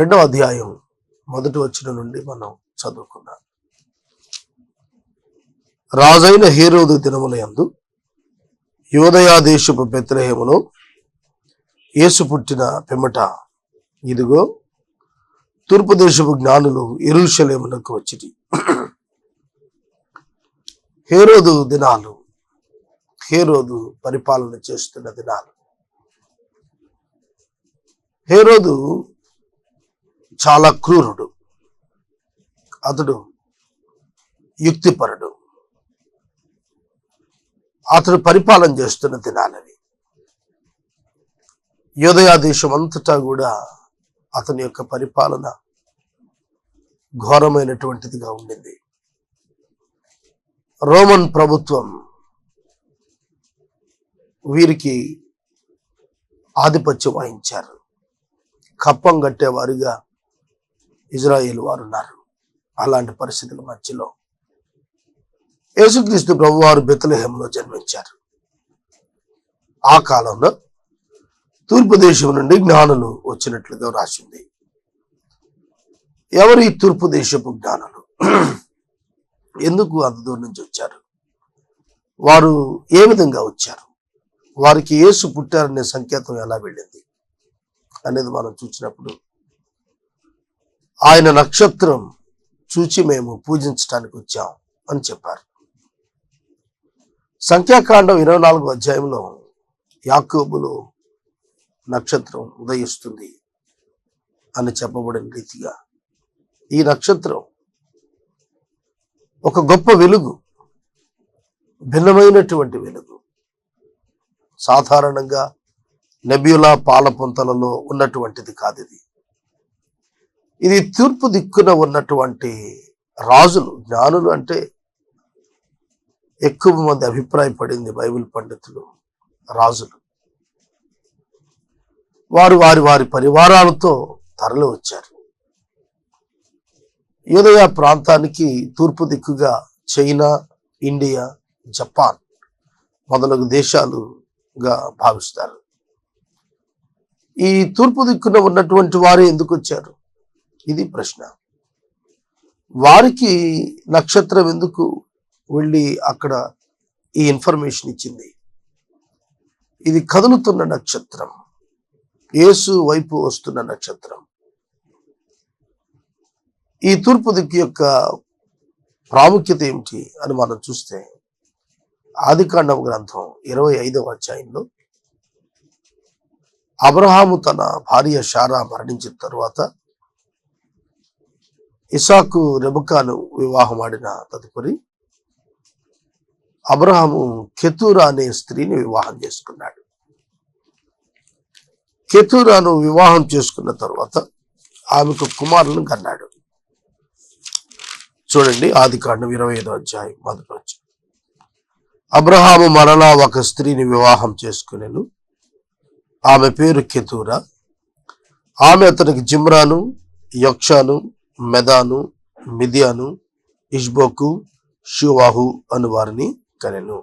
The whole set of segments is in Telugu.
రెండవ అధ్యాయం మొదటి వచనం నుండి మనం చదువుకున్నాం. రాజైన హేరోదు దినములయందు యూదయ దేశపు బెత్లెహేములో యేసు పుట్టిన పిమ్మట ఇదిగో తూర్పు దేశపు జ్ఞానులు యెరూషలేమునకు వచ్చిరి. హేరోదు దినాలు, హేరోదు పరిపాలన చేస్తున్న దినాలు. హేరోదు చాలా క్రూరుడు, అతడు యుక్తిపరుడు. అతడు పరిపాలన చేస్తున్న దినాలని యూదయ దేశం అంతటా కూడా అతని యొక్క పరిపాలన ఘోరమైనటువంటిదిగా ఉండింది. రోమన్ ప్రభుత్వం వీరికి ఆధిపత్యం వహించారు. కప్పం కట్టేవారుగా ఇజ్రాయేల్ వారు ఉన్నారు. అలాంటి పరిస్థితుల మధ్యలో యేసుక్రీస్తు ప్రభువారు బెత్లెహేములో జన్మించారు. ఆ కాలంలో తూర్పు దేశం నుండి జ్ఞానులు వచ్చినట్లుగా రాసింది. ఎవరు ఈ తూర్పు దేశపు జ్ఞానులు? ఎందుకు అంత దూరం నుంచి వచ్చారు? వారు ఏ విధంగా వచ్చారు? వారికి యేసు పుట్టారనే సంకేతం ఎలా వెళ్ళింది అనేది మనం చూసినప్పుడు, ఆయన నక్షత్రం చూచి మేము పూజించడానికి వచ్చాం అని చెప్పారు. సంఖ్యాకాండం 24వ అధ్యాయంలో యాకోబులో నక్షత్రం ఉదయిస్తుంది అని చెప్పబడిన రీతిగా ఈ నక్షత్రం ఒక గొప్ప వెలుగు, భిన్నమైనటువంటి వెలుగు. సాధారణంగా నెబ్యులా పాలపుంతలలో ఉన్నటువంటిది కాదు. ఇది తూర్పు దిక్కున ఉన్నటువంటి రాజులు, జ్ఞానులు అంటే ఎక్కువ మంది అభిప్రాయపడింది బైబిల్ పండితులు, రాజులు. వారు వారి వారి పరివారాలతో తరలి వచ్చారు. యూదయ ప్రాంతానికి తూర్పు దిక్కుగా చైనా, ఇండియా, జపాన్ మొదలగు దేశాలుగా భావిస్తారు. ఈ తూర్పు దిక్కున ఉన్నటువంటి వారు ఎందుకు వచ్చారు? ఇది ప్రశ్న. వారికి నక్షత్రం ఎందుకు వెళ్ళి అక్కడ ఈ ఇన్ఫర్మేషన్ ఇచ్చింది? ఇది కదులుతున్న నక్షత్రం, యేసు వైపు వస్తున్న నక్షత్రం. ఈ తూర్పు దిక్కు యొక్క ప్రాముఖ్యత ఏమిటి అని మనం చూస్తే, ఆదికాండం గ్రంథం 25వ అధ్యాయంలో అబ్రహాము తన భార్య శారా మరణించిన తరువాత ఇసాకు రెబెకాను వివాహం ఆడిన తదుపరి అబ్రహాము కెతూరా అనే స్త్రీని వివాహం చేసుకున్నాడు. కెతూరాను వివాహం చేసుకున్న తరువాత ఆమెకు కుమారులను కన్నాడు. చూడండి, ఆదికాండం 25వ అధ్యాయం మొదటి నుంచి. అబ్రహాము మరలా ఒక స్త్రీని వివాహం చేసుకునేను. ఆమె పేరు కెతూరా. ఆమె అతనికి జిమ్రాను, యొక్షాను, మెదాను, మిదియాను, ఇష్బోకు, షువాహు అను వారిని కనెను.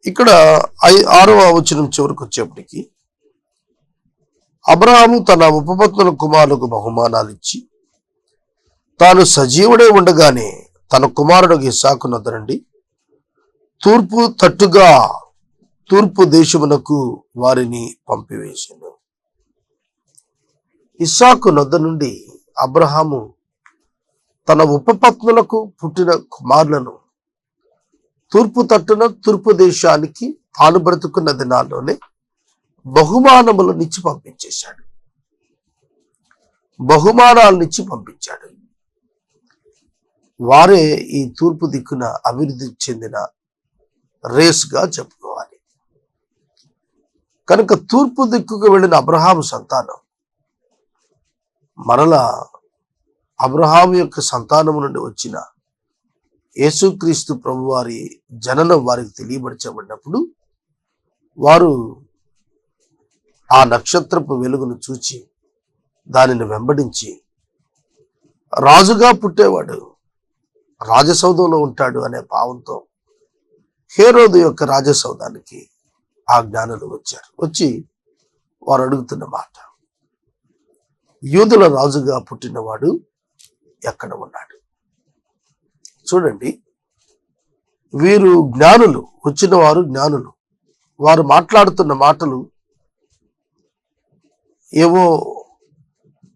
ఇక్కడ 6వ వచనం చివరికి వచ్చేప్పటికి, అబ్రహాము తన ఉపపత్నుల కుమారులకు బహుమానాలు ఇచ్చి తాను సజీవుడే ఉండగానే తన కుమారుడు ఇస్సాకు నొద్ద నుండి తూర్పు తట్టుగా తూర్పు దేశమునకు వారిని పంపివేశాను. ఇస్సాకు నొద్ద నుండి అబ్రహాము తన ఉపపత్నులకు పుట్టిన కుమారులను తూర్పు తట్టున తూర్పు దేశానికి తాను బ్రతుకున్న దినాల్లోనే బహుమానములనిచ్చి పంపించేశాడు. బహుమానాలనిచ్చి పంపించాడు. వారే ఈ తూర్పు దిక్కున అభివృద్ధి చెందిన రేస్గా చెప్పుకోవాలి. కనుక తూర్పు దిక్కుకు వెళ్ళిన అబ్రహాము సంతానం మరలా అబ్రహాము యొక్క సంతానము నుండి వచ్చిన యేసుక్రీస్తు ప్రభువారి జననం వారికి తెలియబరచబడినప్పుడు వారు ఆ నక్షత్రపు వెలుగును చూచి దానిని వెంబడించి, రాజుగా పుట్టేవాడు రాజసౌధంలో ఉంటాడు అనే భావంతో హేరోదు యొక్క రాజసౌధానికి ఆ జ్ఞానులు వచ్చారు. వచ్చి వారు అడుగుతున్న మాట, యూదుల రాజుగా పుట్టినవాడు ఎక్కడ ఉన్నాడు? చూడండి, వీరు జ్ఞానులు, వచ్చిన వారు జ్ఞానులు. వారు మాట్లాడుతున్న మాటలు ఏవో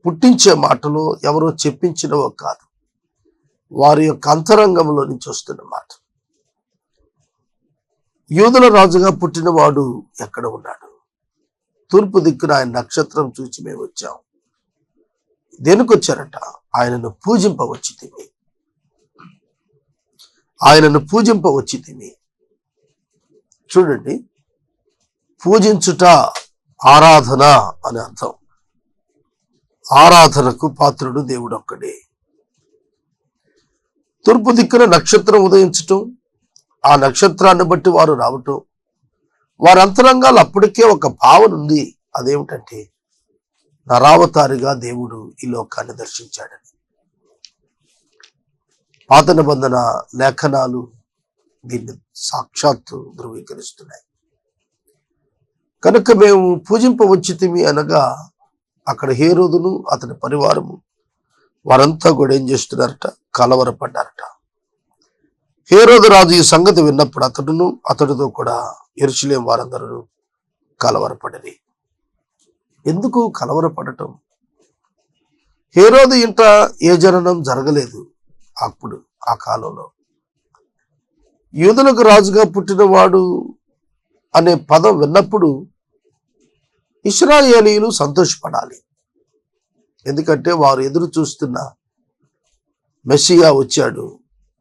పుట్టించే మాటలు, ఎవరో చెప్పించినవో కాదు, వారి యొక్క అంతరంగంలో నుంచి వస్తున్న మాట. యూదుల రాజుగా పుట్టినవాడు ఎక్కడ ఉన్నాడు? తూర్పు దిక్కున ఆయన నక్షత్రం చూచి మేము వచ్చాం. దేనికి వచ్చారట? ఆయనను పూజింపవచ్చితిమి, ఆయనను పూజింపవచ్చితిమి. చూడండి, పూజించుట ఆరాధన అని అర్థం. ఆరాధనకు పాత్రుడు దేవుడు ఒక్కడే. తూర్పు దిక్కున నక్షత్రం ఉదయించటం, ఆ నక్షత్రాన్ని బట్టి వారు రావటం, వారి అంతరంగాలు అప్పటికే ఒక భావన ఉంది. అదేమిటంటే, నరావతారిగా దేవుడు ఈ లోకాన్ని దర్శించాడని. పాత నిబంధన లేఖనాలు దీన్ని సాక్షాత్తు ధృవీకరిస్తున్నాయి. కనుక మేము పూజింపవచ్చితిమి అనగా, అక్కడ హేరోదును అతని పరివారము వారంతా కూడా ఏం చేస్తున్నారట? కలవరపడ్డారట. హేరోదు రాజు ఈ సంగతి విన్నప్పుడు అతడును అతడితో కూడా యెరూషలేము వారందరూ కలవరపడని. ఎందుకు కలవరపడటం? హేరోదు ఇంట ఏ జననం జరగలేదు అప్పుడు, ఆ కాలంలో. యూదులకు రాజుగా పుట్టినవాడు అనే పదం విన్నప్పుడు ఇశ్రాయేలీయులు సంతోషపడాలి. ఎందుకంటే వారు ఎదురు చూస్తున్న మెస్సియా వచ్చాడు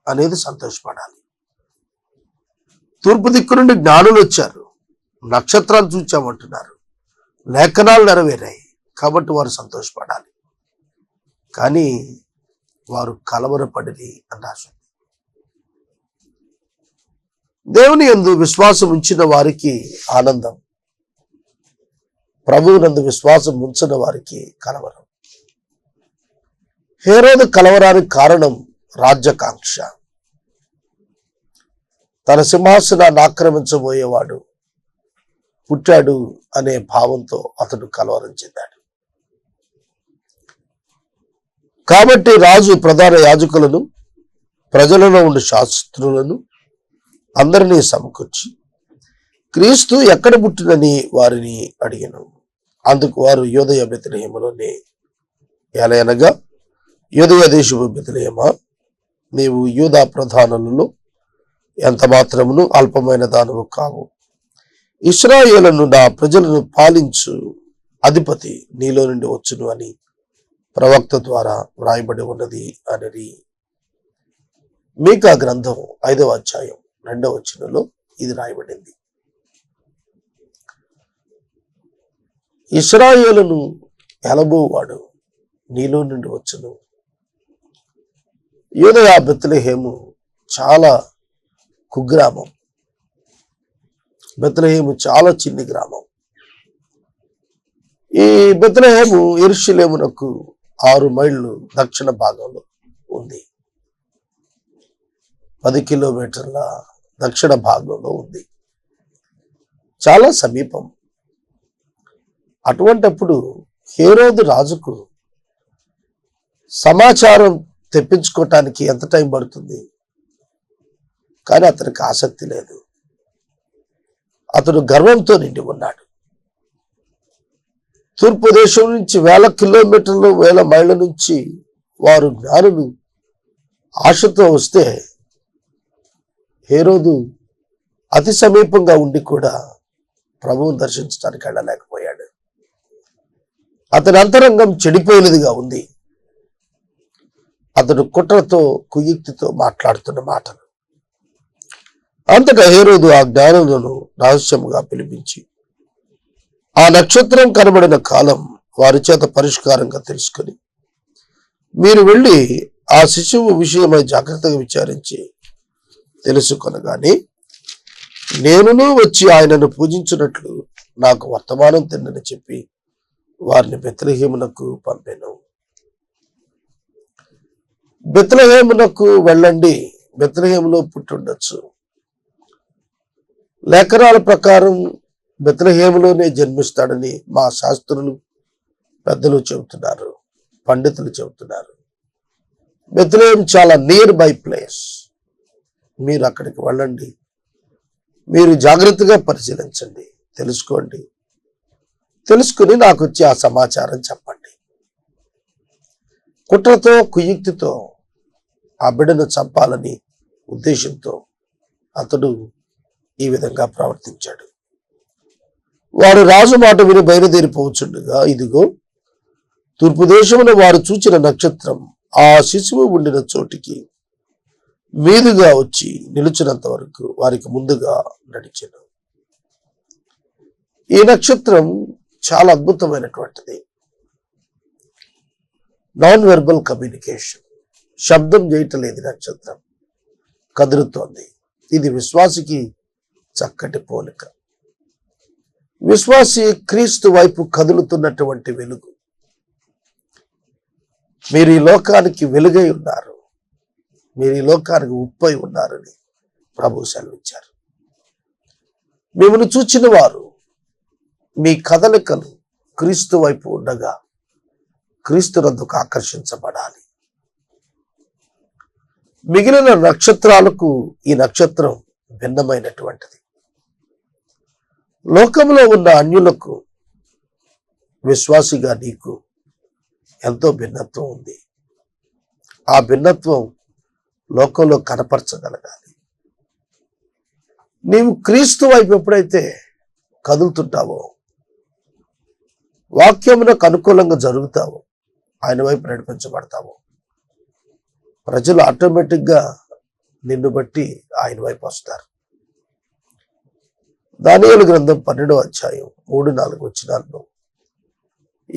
అనేది సంతోషపడాలి. తూర్పు దిక్కు నుండి జ్ఞానులు వచ్చారు, నక్షత్రాలు చూచామంటున్నారు, లేఖనాలు నెరవేరాయి కాబట్టి వారు సంతోషపడాలి. కానీ వారు కలవరపడిరి అని రాసింది. దేవుని యందు విశ్వాసం ఉంచిన వారికి ఆనందం, ప్రభువునందు విశ్వాసం ఉంచిన వారికి కలవరం. హేరోదు కలవరానికి కారణం రాజ్యకాంక్ష. తన సింహాసనాన్ని ఆక్రమించబోయేవాడు పుట్టాడు అనే భావంతో అతడు కలవరం చెందాడు. కాబట్టి రాజు ప్రధాన యాజకులను, ప్రజలలో ఉండే శాస్త్రులను అందరినీ సమకూర్చి క్రీస్తు ఎక్కడ పుట్టినని వారిని అడిగాను. అందుకు వారు యూదయ బెత్లెహేములోనే. ఎలయనగా, యూదయ దేశపు బెత్లెహేమా, నీవు యూదా ప్రధానులలో ఎంత మాత్రమును అల్పమైన దానము కావు. ఇశ్రాయేలును నా ప్రజలను పాలించు అధిపతి నీలో నుండి వచ్చును అని ప్రవక్త ద్వారా వ్రాయబడి ఉన్నది అని. మీకా గ్రంథం 5వ అధ్యాయం 2వ వచనంలో ఇది రాయబడింది. ఇశ్రాయేలును ఎలబోవాడు నీలో నుండి వచ్చును. యూదయ బెత్లెహేము చాలా కుగ్రామం. బెత్లెహేము చాలా చిన్ని గ్రామం. ఈ బెత్లెహేము యెరూషలేమునకు 6 మైళ్ళు దక్షిణ భాగంలో ఉంది. 10 కిలోమీటర్ల దక్షిణ భాగంలో ఉంది. చాలా సమీపం. అటువంటప్పుడు హేరోదు రాజుకు సమాచారం తెప్పించుకోవటానికి ఎంత టైం పడుతుంది? కానీ అతనికి ఆసక్తి లేదు. అతడు గర్వంతో నిండి ఉన్నాడు. తూర్పు దేశం నుంచి 1000 కిలోమీటర్లు 1000 మైళ్ళ నుంచి వారు జ్ఞానులు ఆశతో వస్తే హేరోదు అతి సమీపంగా ఉండి కూడా ప్రభువును దర్శించడానికి వెళ్ళలేకపోయాడు. అతని అంతరంగం చెడిపోయినదిగా ఉంది. అతడు కుట్రతో, కుయుక్తితో మాట్లాడుతున్న మాటలు. అంతటా హేరోదు ఆ జ్ఞానులను రహస్యముగా పిలిపించి ఆ నక్షత్రం కనబడిన కాలం వారి చేత పరిష్కారంగా తెలుసుకొని, మీరు వెళ్ళి ఆ శిశువు విషయమై జాగ్రత్తగా విచారించి తెలుసుకొనగానే నేనును వచ్చి ఆయనను పూజించినట్లు నాకు వర్తమానం తిన్నని చెప్పి వారిని బెత్లెహేమునకు పంపాను. బెత్లెహేమునకు వెళ్ళండి, బెత్లెహేములో పుట్టుండొచ్చు. లేఖనాల ప్రకారం బెత్లెహేములోనే జన్మిస్తాడని మా శాస్త్రులు పెద్దలు చెబుతున్నారు, పండితులు చెబుతున్నారు. బెత్లెహేం చాలా నియర్ బై ప్లేస్. మీరు అక్కడికి వెళ్ళండి, మీరు జాగ్రత్తగా పరిశీలించండి, తెలుసుకోండి, తెలుసుకుని నాకు వచ్చి ఆ సమాచారం చెప్పండి. కుట్రతో కుయుక్తితో ఆ బిడ్డను చంపాలని ఉద్దేశంతో అతడు ఈ విధంగా ప్రవర్తించాడు. వారు రాజు మాట విని బయలుదేరిపోవచ్చుండగా, ఇదిగో తూర్పు దేశంలో వారు చూచిన నక్షత్రం ఆ శిశువు ఉండిన చోటికి మీదుగా వచ్చి నిలిచినంత వరకు వారికి ముందుగా నడిచెను. ఈ నక్షత్రం చాలా అద్భుతమైనటువంటిది. నాన్ వెర్బల్ కమ్యూనికేషన్, శబ్దం చేయటలేదు, నక్షత్రం కదులుతోంది. ఇది విశ్వాసికి చక్కటి పోలిక. విశ్వాసి క్రీస్తు వైపు కదులుతున్నటువంటి వెలుగు. మీరు ఈ లోకానికి వెలుగై ఉన్నారు, మీరు ఈ లోకానికి ఉప్పై ఉన్నారని ప్రభు సెలవిచ్చారు. మిమ్మల్ని చూచిన వారు మీ కదలికలు క్రీస్తు వైపు ఉండగా క్రీస్తు నందుకు ఆకర్షించబడాలి. మిగిలిన నక్షత్రాలకు ఈ నక్షత్రం భిన్నమైనటువంటిది. లోకంలో ఉన్న అన్యులకు విశ్వాసిగా నీకు ఎంతో భిన్నత్వం ఉంది. ఆ భిన్నత్వం లోకంలో కనపరచగలగాలి. నీవు క్రీస్తు వైపు ఎప్పుడైతే కదులుతుంటావో, వాక్యమునకు అనుకూలంగా జరుగుతావో, ఆయన వైపు నడిపించబడతావో, ప్రజలు ఆటోమేటిక్గా నిన్ను బట్టి ఆయన వైపు వస్తారు. దానియేలు గ్రంథం 12వ అధ్యాయం 3-4 వచనాల్లో,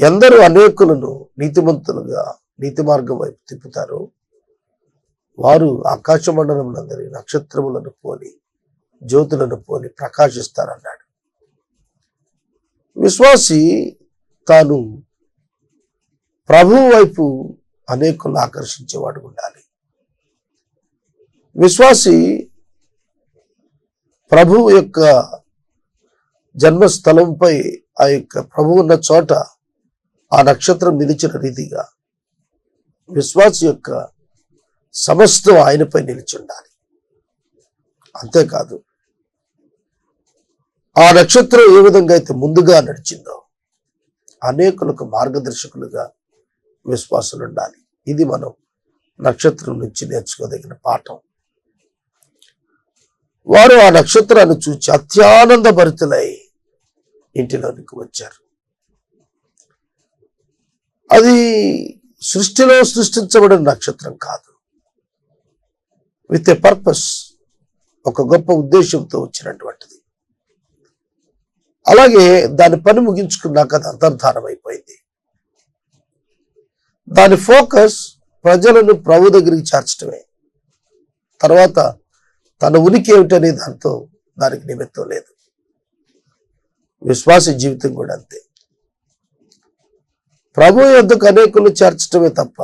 ఎందరూ అనేకులను నీతిమంతులుగా నీతి మార్గం వైపు తిప్పుతారో వారు ఆకాశ మండలములందరి నక్షత్రములను పోలి జ్యోతులను పోలి ప్రకాశిస్తారన్నాడు. విశ్వాసి తాను ప్రభువు వైపు అనేకులను ఆకర్షించేవాడు ఉండాలి. విశ్వాసి ప్రభువు యొక్క జన్మస్థలంపై ఆ యొక్క ప్రభువు ఉన్న చోట ఆ నక్షత్రం నిలిచిన రీతిగా విశ్వాసి యొక్క సమస్తం ఆయనపై నిలిచి ఉండాలి. అంతేకాదు, ఆ నక్షత్రం ఏ విధంగా అయితే ముందుగా నడిచిందో అనేకులకు మార్గదర్శకులుగా విశ్వాసులు ఉండాలి. ఇది మనం నక్షత్రం నుంచి నేర్చుకోదగిన పాఠం. వారు ఆ నక్షత్రాన్ని చూచి అత్యానంద భరితులై ఇంటిలోనికి వచ్చారు. అది సృష్టిలో సృష్టించబడిన నక్షత్రం కాదు, విత్ ఏ పర్పస్, ఒక గొప్ప ఉద్దేశంతో వచ్చినటువంటిది. అలాగే దాని పని ముగించుకున్నాక అది అంతర్ధానం అయిపోయింది. దాని ఫోకస్ ప్రజలను ప్రభు దగ్గరికి చేర్చడమే. తర్వాత తన ఉనికి ఏమిటనే దాంతో దానికి నిమిత్తం లేదు. విశ్వాస జీవితం కూడా అంతే. ప్రభు యొద్దకు అనేకులు చేర్చడమే తప్ప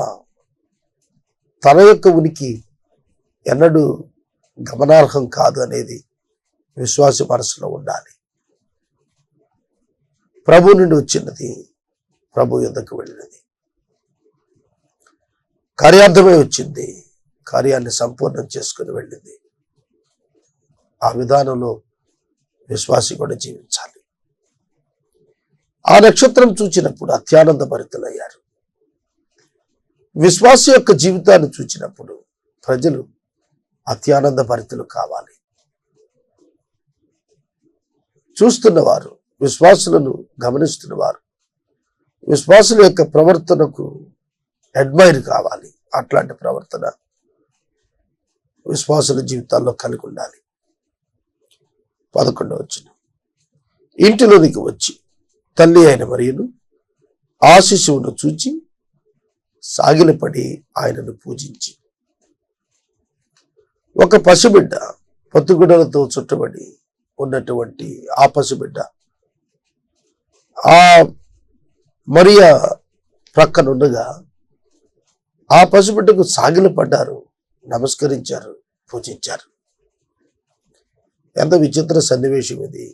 తన యొక్క ఉనికి ఎన్నడూ గమనార్హం కాదు అనేది విశ్వాసి మనసులో ఉండాలి. ప్రభు నుండి వచ్చినది ప్రభు యొద్దకు వెళ్ళినది, కార్యార్థమై వచ్చింది, కార్యాన్ని సంపూర్ణం చేసుకుని వెళ్ళింది. ఆ విధానంలో విశ్వాసి కూడా జీవించాలి. ఆ నక్షత్రం చూచినప్పుడు అత్యానంద భరితులయ్యారు. విశ్వాసి యొక్క జీవితాన్ని చూచినప్పుడు ప్రజలు అత్యానంద భరితులు కావాలి. చూస్తున్నవారు, విశ్వాసులను గమనిస్తున్నవారు విశ్వాసుల యొక్క ప్రవర్తనకు అడ్మైర్ కావాలి. అట్లాంటి ప్రవర్తన విశ్వాసుల జీవితాల్లో కలిగి ఉండాలి. 11వ వచనం, ఇంటిలోనికి వచ్చి తల్లి అయిన మరియను ఆ శిశువును చూచి సాగిలపడి ఆయనను పూజించి, ఒక పసిబిడ్డ పొత్తుగుడ్డలతో చుట్టబడి ఉన్నటువంటి ఆ పసిబిడ్డ ఆ మరియ ప్రక్కనుండగా ఆ పసిబిడ్డకు సాగిలపడ్డారు, నమస్కరించారు, పూజించారు. ఎంత విచిత్ర సన్నివేశం ఇది.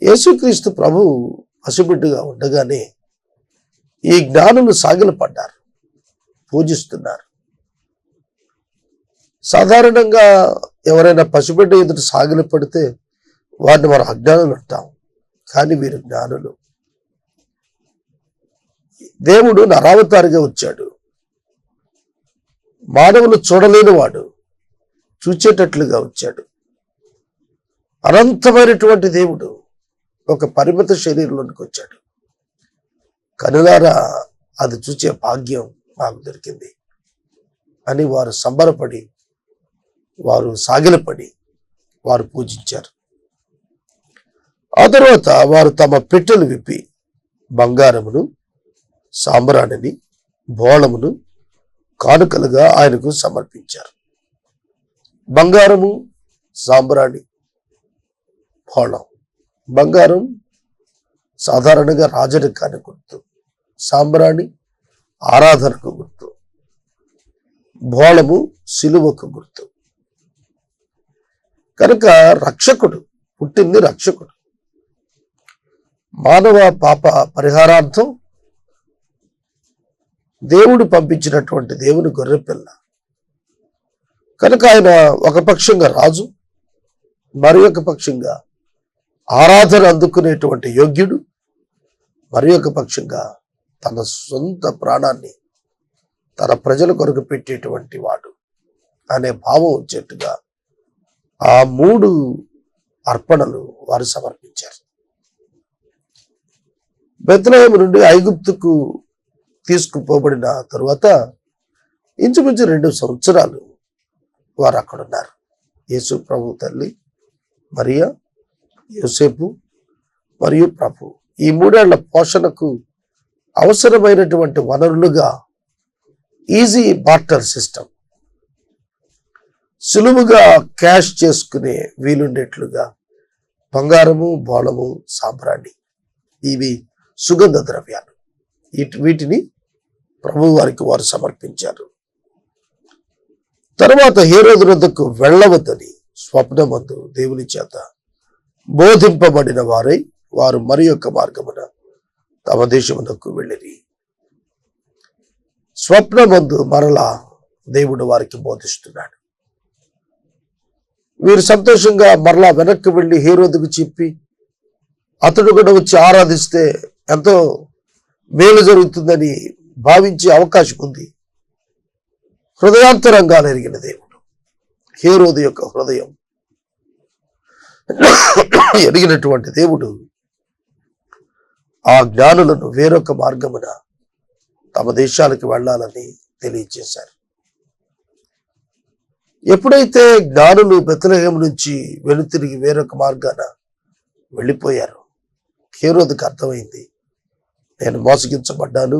యేసుక్రీస్తు ప్రభు పసిబిడ్డగా ఉండగానే ఈ జ్ఞానులు సాగిలపడ్డారు, పూజిస్తున్నారు. సాధారణంగా ఎవరైనా పసిబిడ్డ ఎదుట సాగిలపడితే వారిని మనం అజ్ఞానులు అంటాం. కానీ వీరు జ్ఞానులు. దేవుడు నరావతారిగా వచ్చాడు. మానవులు చూడలేని వాడు చూచేటట్లుగా వచ్చాడు. అనంతమైనటువంటి దేవుడు ఒక పరిమిత శరీరంలోనికి వచ్చాడు. కనులారా అది చూచే భాగ్యం మాకు దొరికింది అని వారు సంబరపడి, వారు సాగిలపడి, వారు పూజించారు. ఆ తర్వాత వారు తమ పెట్టెలు విప్పి బంగారమును, సాంబ్రాణిని, బోళమును కానుకలుగా ఆయనకు సమర్పించారు. బంగారము, సాంబ్రాణి, బోళం. బంగారం సాధారణంగా రాజరికానికి గుర్తు, సాంబ్రాణి ఆరాధనకు గుర్తు, బోళము సిలువకు గుర్తు. కనుక రక్షకుడు పుట్టింది, రక్షకుడు మానవ పాప పరిహారార్థం దేవుడు పంపించినటువంటి దేవుని గొర్రెపిల్ల. కనుక ఆయన ఒక పక్షంగా రాజు, మరి ఒక పక్షంగా ఆరాధన అందుకునేటువంటి యోగ్యుడు, మరి ఒక పక్షంగా తన సొంత ప్రాణాన్ని తన ప్రజల కొరకు పెట్టేటువంటి వాడు అనే భావం వచ్చేట్టుగా ఆ 3 అర్పణలు వారు సమర్పించారు. బెత్లెహేము నుండి ఐగుప్తుకు తీసుకుపోబడిన తరువాత ఇంచుమించు 2 సంవత్సరాలు వారు అక్కడ ఉన్నారు. యేసు ప్రభు తల్లి మరియా, యోసేపు మరియు ప్రభు ఈ 3 ఏళ్ల పోషణకు అవసరమైనటువంటి వనరులుగా ఈజీ బార్టర్ సిస్టమ్, సులువుగా క్యాష్ చేసుకునే వీలుండేట్లుగా బంగారము, బోళము, సాంబ్రాణి, ఇవి సుగంధ ద్రవ్యాలు, వీటిని ప్రభు వారికి వారు సమర్పించారు. తరువాత హేరోదు వద్దకు వెళ్ళవద్దని స్వప్నమందు దేవుని చేత బోధింపబడిన వారై వారు మరి యొక్క మార్గమున తమ దేశమునకు వెళ్ళిరి. స్వప్నమందు మరలా దేవుడు వారికి బోధిస్తున్నాడు. వీరు సంతోషంగా మరలా వెనక్కి వెళ్ళి హేరోదుకు చెప్పి అతడు కూడా వచ్చి ఆరాధిస్తే ఎంతో మేలు జరుగుతుందని భావించే అవకాశం ఉంది. హృదయాంతరంగాలు ఎరిగిన దేవుడు, హేరోదు యొక్క హృదయం ఎరిగినటువంటి దేవుడు ఆ జ్ఞానులను వేరొక మార్గమున తమ దేశాలకు వెళ్ళాలని తెలియజేశారు. ఎప్పుడైతే జ్ఞానులు బెత్లెహేము నుంచి వెనుతిరిగి వేరొక మార్గాన వెళ్ళిపోయారు, హేరోదుకు అర్థమైంది, నేను మోసగించబడ్డాను,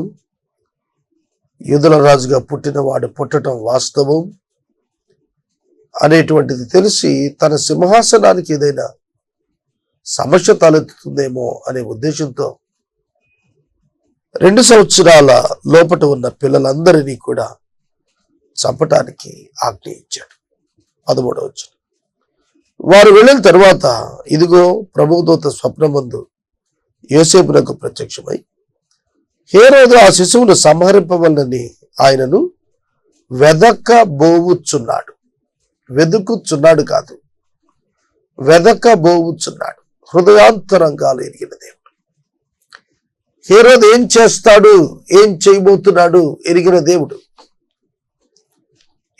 యూదుల రాజుగా పుట్టినవాడు పుట్టడం వాస్తవం అనేటువంటిది తెలిసి తన సింహాసనానికి ఏదైనా సమస్య తలెత్తుతుందేమో అనే ఉద్దేశంతో 2 సంవత్సరాల లోపట ఉన్న పిల్లలందరినీ కూడా చంపటానికి ఆజ్ఞ ఇచ్చాడు. 13వ వచనం. వారు వెళ్ళిన తర్వాత ఇదిగో ప్రభుదూత స్వప్నమందు యోసేపునకు ప్రత్యక్షమై హేరోదు ఆ శిశువును సంహరింపవలనని ఆయనను వెదకబోవుచున్నాడు. వెదుకుచున్నాడు కాదు, వెదకబోవుచున్నాడు. హృదయాంతరంగాలు ఎరిగిన దేవుడు. హేరోదు ఏం చేస్తాడు, ఏం చేయబోతున్నాడు ఎరిగిన దేవుడు.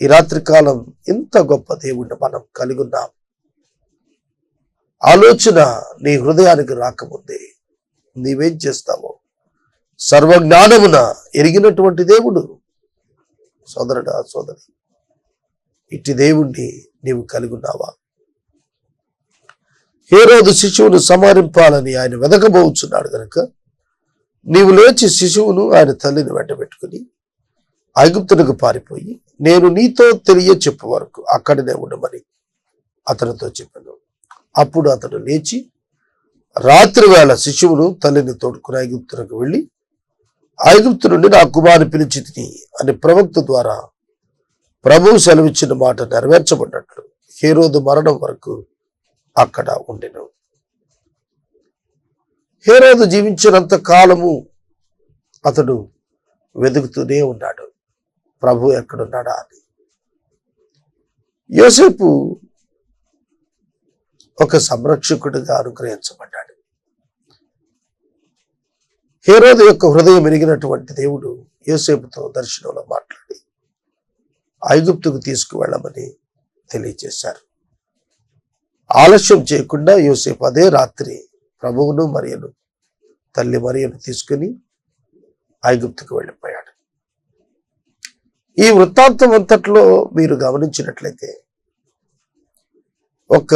ఈ రాత్రి కాలం ఇంత గొప్ప దేవుడిని మనం కలిగి ఉన్నాం. ఆలోచన నీ హృదయానికి రాకముందే నీవేం చేస్తావో సర్వజ్ఞానమున ఎరిగినటువంటి దేవుడు. సోదరుడా, సోదరి, ఇట్టి దేవుణ్ణి నీవు కలిగి ఉన్నావా? హేరోదు శిశువును సంహరింపాలని ఆయన వెదకబోచున్నాడు కనుక నీవు లేచి శిశువును ఆయన తల్లిని వెంటబెట్టుకుని ఐగుప్తునకు పారిపోయి నేను నీతో తెలియ చెప్పు వరకు అక్కడనే ఉండమని అతనితో చెప్పాను. అప్పుడు అతడు లేచి రాత్రి వేళ శిశువును తల్లిని తోడుకుని ఐగుప్తునకు వెళ్ళి ఐగుప్తు నుండి నా కుమారుని పిలిచి తిని అని ప్రవక్త ద్వారా ప్రభువు సెలవిచ్చిన మాట నెరవేర్చబడినట్లు హేరోదు మరణం వరకు అక్కడ ఉండెను. హేరోదు జీవించినంత కాలము అతడు వెతుకుతూనే ఉన్నాడు, ప్రభు ఎక్కడున్నాడా అని. యోసేపు ఒక సంరక్షకుడిగా అనుగ్రహించబడ్డాడు. హేరోదు యొక్క హృదయం ఎరిగినటువంటి దేవుడు యోసేపుతో దర్శనంలో మాట్లాడి ఐగుప్తుకు తీసుకువెళ్ళమని తెలియజేశారు. ఆలస్యం చేయకుండా యోసేపు అదే రాత్రి ప్రభువును మరియను, తల్లి మరియను తీసుకుని ఐగుప్తుకు వెళ్ళిపోయాడు. ఈ వృత్తాంతం అంతట్లో మీరు గమనించినట్లయితే ఒక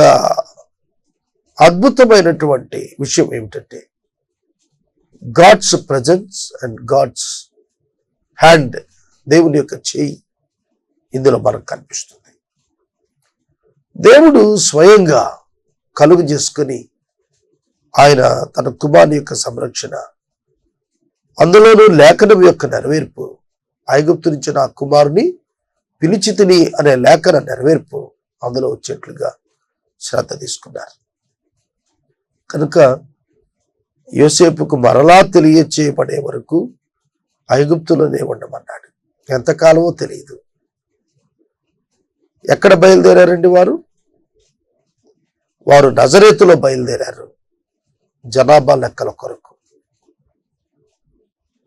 అద్భుతమైనటువంటి విషయం ఏమిటంటే, God's presence and God's hand, దేవుని యొక్క చేయి ఇందులో మనకు కనిపిస్తుంది. దేవుడు స్వయంగా కలుగు చేసుకుని ఆయన తన కుమారుని యొక్క సంరక్షణ, అందులోనూ లేఖనం యొక్క నెరవేర్పు, ఐగుప్తు నుంచి నా కుమారుని పిలిచితిని అనే లేఖన నెరవేర్పు అందులో వచ్చేట్లుగా శ్రద్ధ తీసుకున్నారు. కనుక యోసేపుకు మరలా తెలియచేయబడే వరకు ఐగుప్తులోనే ఉండమన్నాడు. ఎంతకాలమో తెలియదు. ఎక్కడ బయలుదేరారండి వారు నజరేతులో బయలుదేరారు జనాభా లెక్కల కొరకు.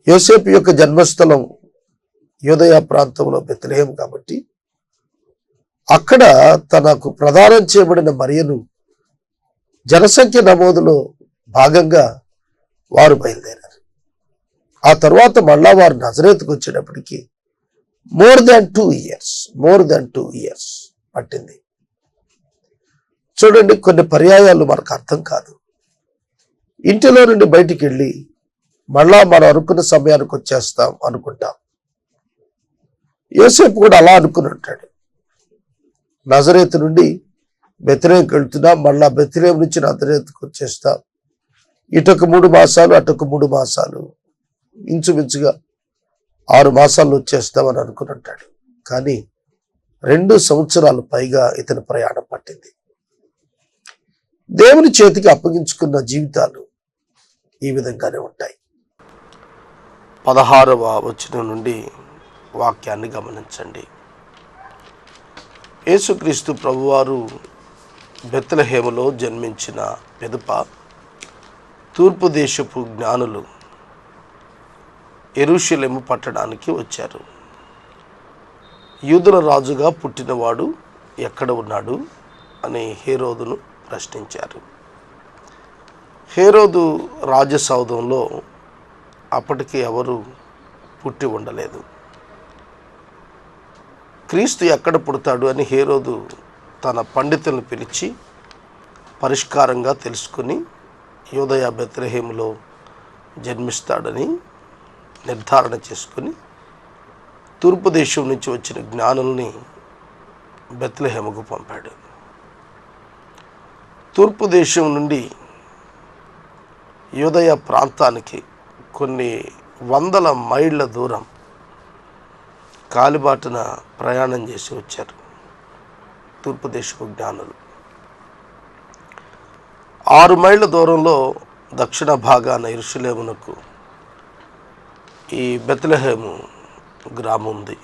యోసేపు యొక్క జన్మస్థలం యూదయ ప్రాంతంలో బెత్లెహేము కాబట్టి అక్కడ తనకు ప్రదానం చేయబడిన మరియను జనసంఖ్య నమోదులో భాగంగా వారు బయలుదేరారు. ఆ తర్వాత మళ్ళా వారు నజరేతుకు వచ్చేటప్పటికి మోర్ దాన్ 2 ఇయర్స్ పట్టింది. చూడండి, కొన్ని పర్యాయాలు మనకు అర్థం కాదు. ఇంటిలో నుండి బయటికి వెళ్ళి మళ్ళా మనం అనుకున్న సమయానికి వచ్చేస్తాం అనుకుంటాం. యోసేపు కూడా అలా అనుకుని ఉంటాడు. నజరేతు నుండి బెత్లెహేముకి వెళ్తున్నాం, మళ్ళా బెత్లెహేము నుంచి నజరేతుకు వచ్చేస్తాం. ఇటొక 3 మాసాలు, అటొక 3 మాసాలు, ఇంచుమించుగా 6 మాసాల్లో వచ్చేస్తామని అనుకుని ఉంటాడు. కానీ 2 సంవత్సరాలు పైగా ఇతని ప్రయాణం పట్టింది. దేవుని చేతికి అప్పగించుకున్న జీవితాలు ఈ విధంగానే ఉంటాయి. 16వ వచనం నుండి వాక్యాన్ని గమనించండి. యేసుక్రీస్తు ప్రభువారు బెత్లెహేములో జన్మించిన పిదప తూర్పు దేశపు జ్ఞానులు యెరూషలేము పట్టణానికి వచ్చారు. యూదుల రాజుగా పుట్టినవాడు ఎక్కడ ఉన్నాడు అని హేరోదును ప్రశ్నించారు. హేరోదు రాజసౌధంలో అప్పటికి ఎవరు పుట్టి ఉండలేదు. క్రీస్తు ఎక్కడ పుడతాడు అని హేరోదు తన పండితులను పిలిచి పరిష్కారంగా తెలుసుకుని యూదయ బెత్లెహేములో జన్మిస్తాడని నిర్ధారణ చేసుకుని తూర్పు దేశం నుంచి వచ్చిన జ్ఞానుల్ని బెత్లెహేముకు పంపాడు. తూర్పు దేశం నుండి యూదయ ప్రాంతానికి కొన్ని 100 మైళ్ళ దూరం కాలిబాటున ప్రయాణం చేసి వచ్చారు తూర్పు దేశపు జ్ఞానులు. 6 మైళ్ళ దూరంలో దక్షిణ భాగాన యెరూషలేమునకు ఈ బెత్లెహేము గ్రామం ఉంది.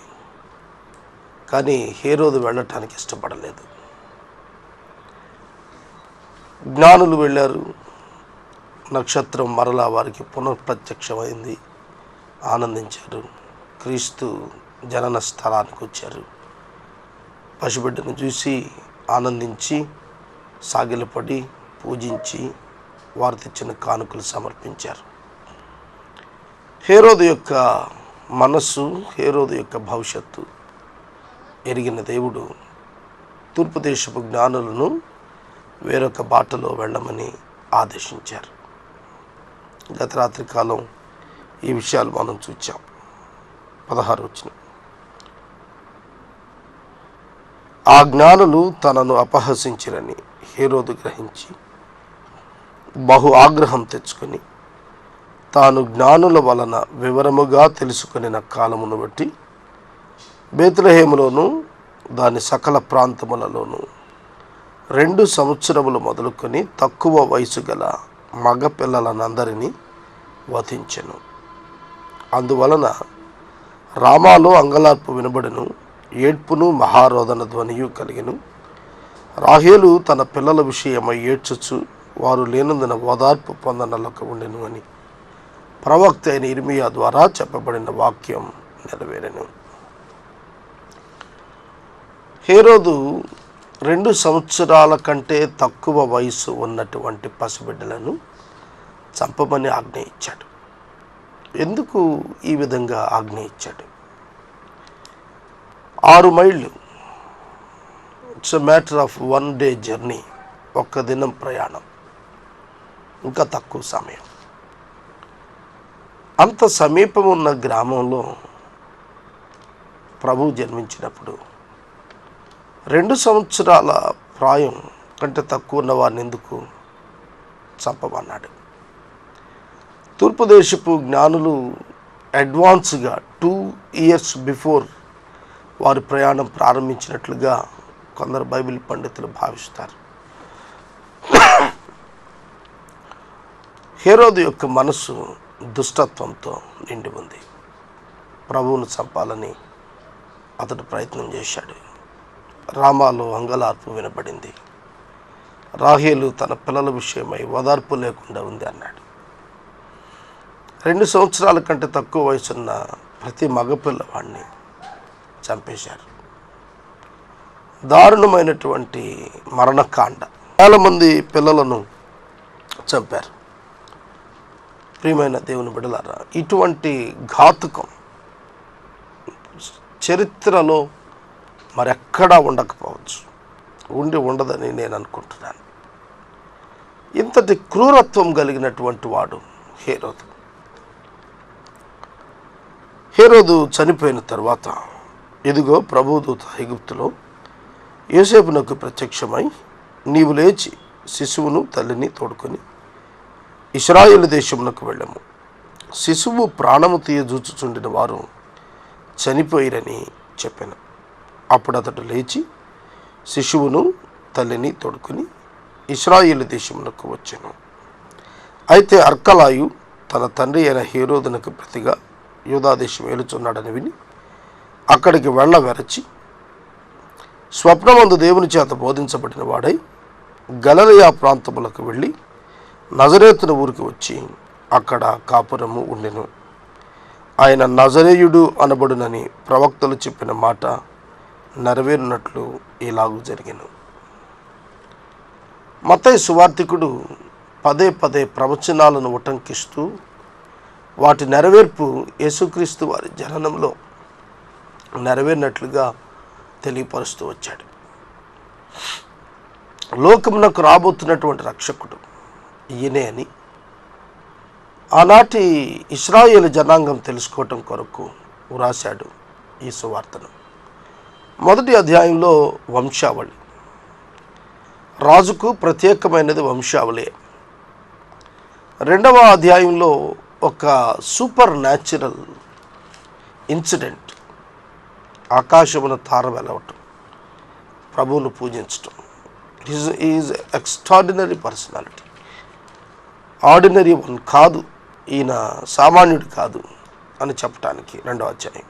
కానీ హేరోదు వెళ్ళటానికి ఇష్టపడలేదు. జ్ఞానులు వెళ్ళారు. నక్షత్రం మరలా వారికి పునఃప్రత్యక్షమైంది. ఆనందించారు. క్రీస్తు జనన స్థలానికి వచ్చారు. పసిబిడ్డను చూసి ఆనందించి సాగిలపడి పూజించి వారు తెచ్చిన కానుకలు సమర్పించారు. హేరోదు యొక్క మనస్సు, హేరోదు యొక్క భవిష్యత్తు ఎరిగిన దేవుడు తూర్పు దేశపు జ్ఞానులను వేరొక బాటలో వెళ్ళమని ఆదేశించారు. గత రాత్రి కాలం ఈ విషయాలు మనం చూచాం. 16 వచనం. ఆ జ్ఞానులు తనను అపహసించిరని హేరోదు గ్రహించి బహు ఆగ్రహం తెచ్చుకొని తాను జ్ఞానుల వలన వివరముగా తెలుసుకొనిన కాలమును బట్టి బెత్లెహేములోను దాని సకల ప్రాంతములలోనూ 2 సంవత్సరములు మొదలుకొని తక్కువ వయసు గల మగ పిల్లలనందరినీ వధించెను. అందువలన రామాలో అంగలార్పు వినబడెను, ఏడ్పును మహారోదన ధ్వనియు కలిగెను. రాహేలు తన పిల్లల విషయమై ఏడ్చుచు వారు లేనందున ఓదార్పు పొందనలక ఉండెను అని ప్రవక్త అయిన ఇర్మియా ద్వారా చెప్పబడిన వాక్యం నెరవేరెను. హేరోదు 2 సంవత్సరాల కంటే తక్కువ వయసు ఉన్నటువంటి పసిబిడ్డలను చంపమని ఆజ్ఞ ఇచ్చాడు. ఎందుకు ఈ విధంగా ఆజ్ఞ ఇచ్చాడు? 6 మైళ్ళు, it's a matter of 1 day journey, 1 దినం ప్రయాణం, ఇంకా తక్కువ సమయం. అంత సమీపం ఉన్న గ్రామంలో ప్రభు జన్మించినప్పుడు 2 సంవత్సరాల ప్రాయం కంటే తక్కువ ఉన్న వారిని ఎందుకు చంపమన్నాడు? తూర్పు దేశపు జ్ఞానులు అడ్వాన్స్గా 2 ఇయర్స్ బిఫోర్ వారి ప్రయాణం ప్రారంభించినట్లుగా కొందరు బైబిల్ పండితులు భావిస్తారు. హేరోదు యొక్క మనసు దుష్టత్వంతో నిండి ఉంది. ప్రభువును చంపాలని అతడు ప్రయత్నం చేశాడు. రామాలో అంగలార్పు వినబడింది. రాహేలు తన పిల్లల విషయమై ఓదార్పు లేకుండా ఉంది అన్నాడు. 2 సంవత్సరాల కంటే తక్కువ వయసున్న ప్రతి మగపిల్లవాడిని చంపేశారు. దారుణమైనటువంటి మరణకాండ. చాలా మంది పిల్లలను చంపారు. ప్రియమైన దేవుని బిడ్డలారా, ఇటువంటి ఘాతుకం చరిత్రలో మరెక్కడా ఉండకపోవచ్చు, ఉండదని నేను అనుకుంటున్నాను. ఇంతటి క్రూరత్వం కలిగినటువంటి వాడు హేరోదు. హేరోదు చనిపోయిన తర్వాత ఇదిగో ప్రభుదూత ఐగుప్తులో యోసేపునకు ప్రత్యక్షమై, నీవు లేచి శిశువును తల్లిని తోడుకొని ఇశ్రాయేలు దేశమునకు వెళ్ళము. శిశువు ప్రాణము తీయజూచుచుండిన వారు చనిపోయిరని చెప్పాను. అప్పుడు అతడు లేచి శిశువును తల్లిని తోడుకొని ఇశ్రాయేలు దేశమునకు వచ్చాను. అయితే అర్కలాయు తన తండ్రి అయిన హేరోదునకు ప్రతిగా యూదాదేశం ఏలుచున్నాడని విని అక్కడికి వెళ్ళవెరచి స్వప్నమందు దేవుని చేత బోధించబడిన వాడై గలిలయ ప్రాంతములకు వెళ్ళి నజరేతున ఊరికి వచ్చి అక్కడ కాపురము ఉండెను. ఆయన నజరేయుడు అనబడునని ప్రవక్తలు చెప్పిన మాట నెరవేరినట్లు ఇలాగూ జరిగెను. మత్తయి సువార్తికుడు పదే పదే ప్రవచనాలను ఉటంకిస్తూ వాటి నెరవేర్పు యేసుక్రీస్తు వారి జననంలో నెరవేరినట్లుగా తెలియపరుస్తూ వచ్చాడు. లోకమునకు రాబోతున్నటువంటి రక్షకుడు ఈయనే అని ఆనాటి ఇశ్రాయేలు జనాంగం తెలుసుకోవటం కొరకు వ్రాశాడు ఈ సువార్తను. 1వ అధ్యాయంలో వంశావళి, రాజుకు ప్రత్యేకమైనది వంశావళి. 2వ అధ్యాయంలో ఒక సూపర్ న్యాచురల్ ఇన్సిడెంట్, ఆకాశమున తార వెలవటం, ప్రభువును పూజించటం. Is extraordinary personality, ordinary one కాదు, ఈయన సామాన్యుడు కాదు అని చెప్పటానికి 2వ అధ్యాయం.